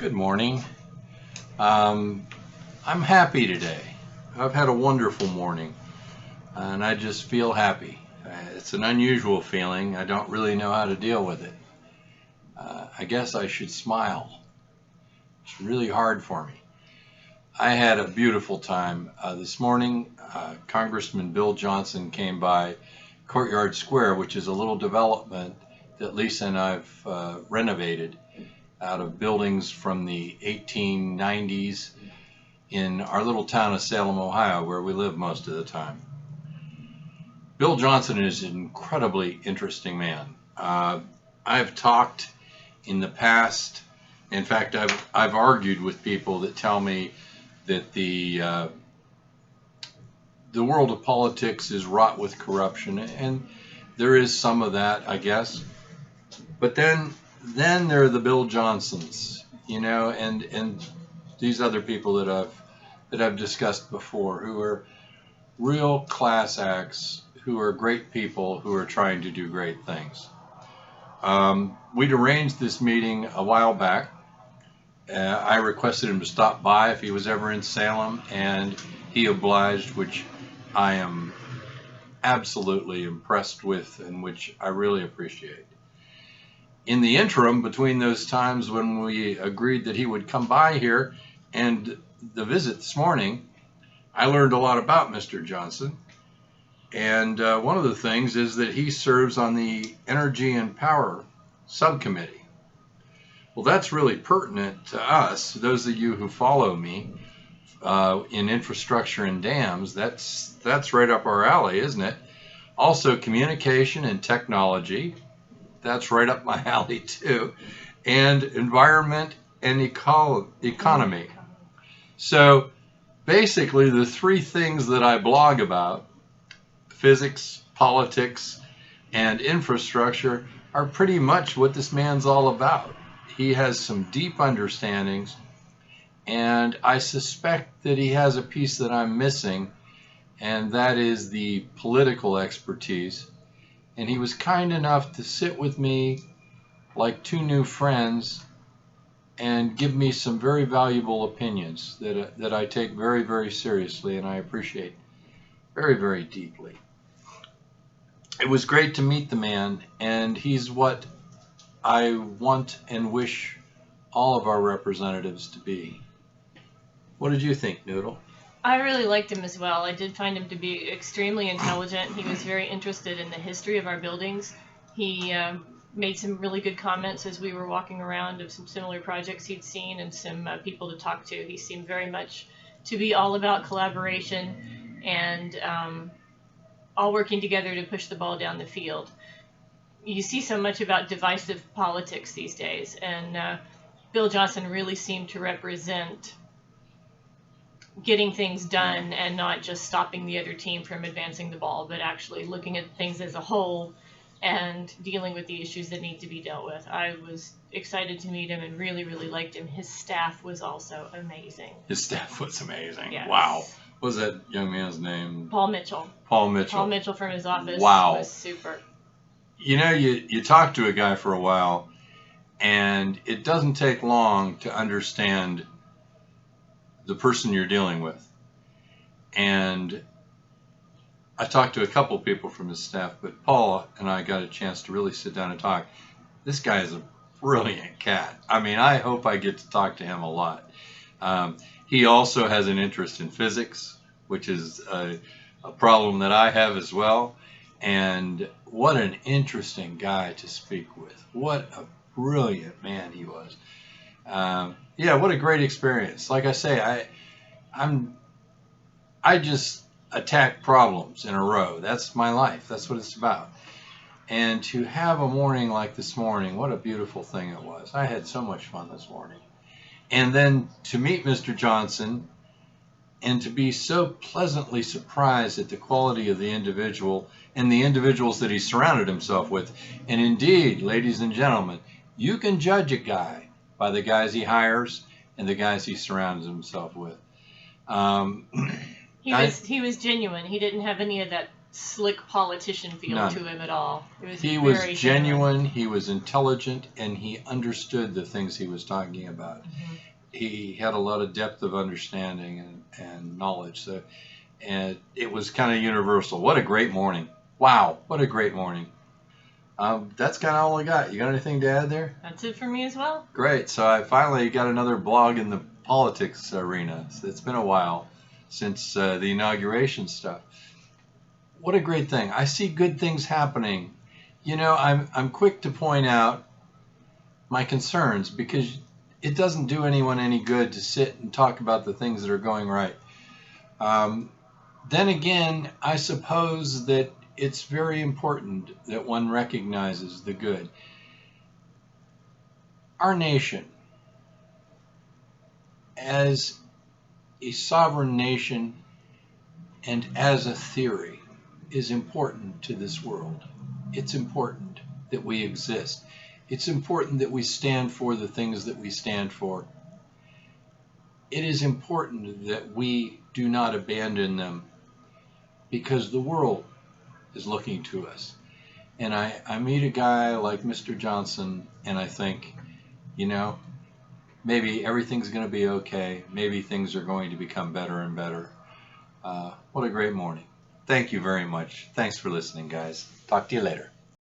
Good morning. Um, I'm happy today. I've had a wonderful morning, and I just feel happy. It's an unusual feeling. I don't really know how to deal with it. I guess I should smile. It's really hard for me. I had a beautiful time this morning. Congressman Bill Johnson came by Courtyard Square, which is a little development that Lisa and I've renovated out of buildings from the 1890s in our little town of Salem, Ohio, where we live most of the time. Bill Johnson is an incredibly interesting man. I've talked in the past. In fact, I've argued with people that tell me that the world of politics is wrought with corruption, and there is some of that, I guess. But then there are the Bill Johnsons, and these other people that I've discussed before, who are real class acts, who are great people, who are trying to do great things. We'd arranged this meeting a while back. I requested him to stop by if he was ever in Salem, and he obliged, which I am absolutely impressed with and which I really appreciate. In the interim, between those times when we agreed that he would come by here and the visit this morning, I learned a lot about Mr. Johnson. And one of the things is that he serves on the Energy and Power Subcommittee. Well, that's really pertinent to us, those of you who follow me in infrastructure and dams. That's right up our alley, isn't it? Also, communication and technology. That's right up my alley too. And environment and economy. So basically the three things that I blog about, physics, politics, and infrastructure, are pretty much what this man's all about. He has some deep understandings, and I suspect that he has a piece that I'm missing, and that is the political expertise. And he was kind enough to sit with me like two new friends and give me some very valuable opinions that I take very, very seriously and I appreciate very, very deeply. It was great to meet the man, and he's what I want and wish all of our representatives to be. What did you think, Noodle? I really liked him as well. I did find him to be extremely intelligent. He was very interested in the history of our buildings. He made some really good comments as we were walking around of some similar projects he'd seen and some people to talk to. He seemed very much to be all about collaboration and all working together to push the ball down the field. You see so much about divisive politics these days, and Bill Johnson really seemed to represent getting things done and not just stopping the other team from advancing the ball, but actually looking at things as a whole and dealing with the issues that need to be dealt with. I was excited to meet him and really, really liked him. His staff was also amazing. His staff was amazing. Yes. Wow. What was that young man's name? Paul Mitchell. Paul Mitchell. Paul Mitchell from his office. Wow. Was super. You talk to a guy for a while, and it doesn't take long to understand the person you're dealing with. And I talked to a couple people from his staff, but Paul and I got a chance to really sit down and talk. This guy is a brilliant cat. I mean, I hope I get to talk to him a lot. He also has an interest in physics, which is a problem that I have as well. And what an interesting guy to speak with. What a brilliant man he was. Yeah, what a great experience. Like I say, I just attack problems in a row. That's my life. That's what it's about. And to have a morning like this morning, what a beautiful thing it was. I had so much fun this morning. And then to meet Mr. Johnson and to be so pleasantly surprised at the quality of the individual and the individuals that he surrounded himself with. And indeed, ladies and gentlemen, you can judge a guy by the guys he hires and the guys he surrounds himself with. He was genuine. He didn't have any of that slick politician feel None. to him at all. It was He very was genuine, he was intelligent, and he understood the things he was talking about. Mm-hmm. He had a lot of depth of understanding and knowledge. So, and it was kind of universal. What a great morning. Wow, what a great morning. That's kind of all I got. You got anything to add there? That's it for me as well. Great. So I finally got another blog in the politics arena. So it's been a while since the inauguration stuff. What a great thing. I see good things happening. You know, I'm quick to point out my concerns because it doesn't do anyone any good to sit and talk about the things that are going right. Then again, I suppose that it's very important that one recognizes the good. Our nation, as a sovereign nation and as a theory, is important to this world. It's important that we exist. It's important that we stand for the things that we stand for. It is important that we do not abandon them because the world is looking to us. And I meet a guy like Mr. Johnson and I think, you know, maybe everything's going to be okay. Maybe things are going to become better and better. What a great morning. Thank you very much. Thanks for listening, guys. Talk to you later.